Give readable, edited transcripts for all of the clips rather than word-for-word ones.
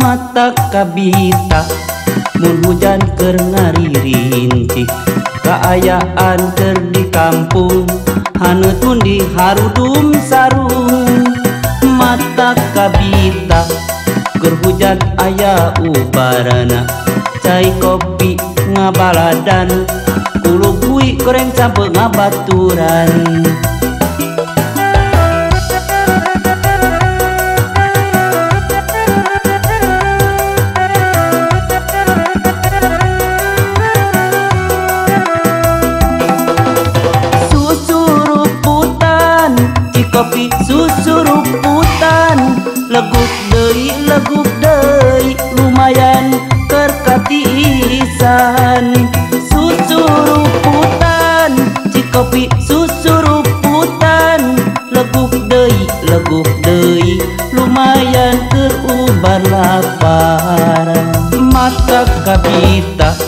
mata kabita mun hujan keur ngaririntik kaayaan keur di kampung haneutun di harudum sarung mata kabita keur hujan aya ubarana cai kopi ngabaladan ulu bui goreng campur ngabaturan kopi susu ruputan leguk deui lumayan keur katisan susu ruputan ci kopi susu ruputan leguk deui lumayan keur ubar lapar mata kabita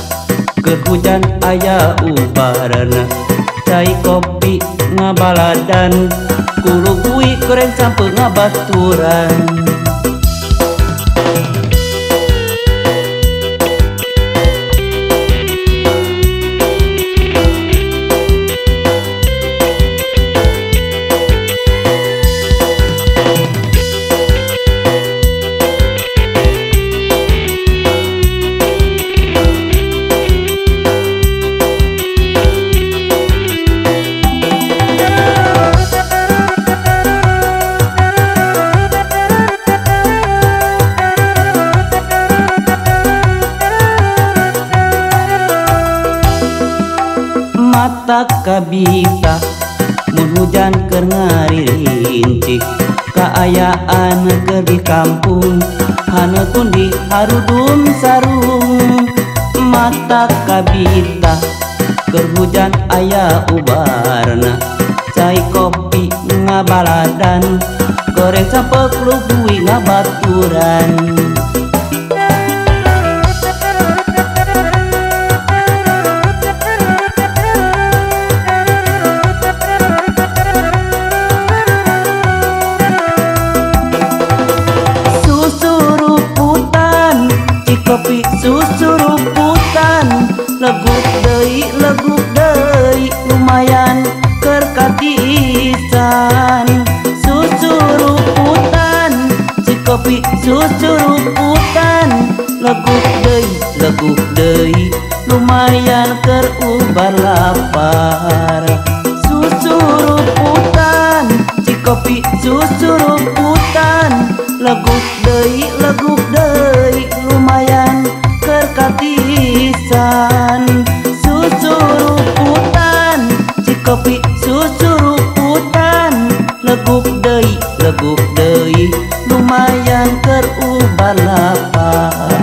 keur hujan aya ubarana cai kopi ngabaladan kulo bui goreng campur ngabaturan mata kabita mun hujan keur ngaririntik kaayaan keur di kampung haneutun di harudum sarung mata kabita keur hujan aya ubarna cai kopi ngabaladan goreng campur ulu bui ngabaturan kopi susu ruputan leguk deui lumayan keur katisan susu ruputan ci kopi susu ruputan leguk deui lumayan keur ubar lapar susu ruputan ci kopi susu ruputan leguk deui lumayan keur katisan susu ruputan ci kopi susu ruputan leguk deui lumayan keur ubar lapar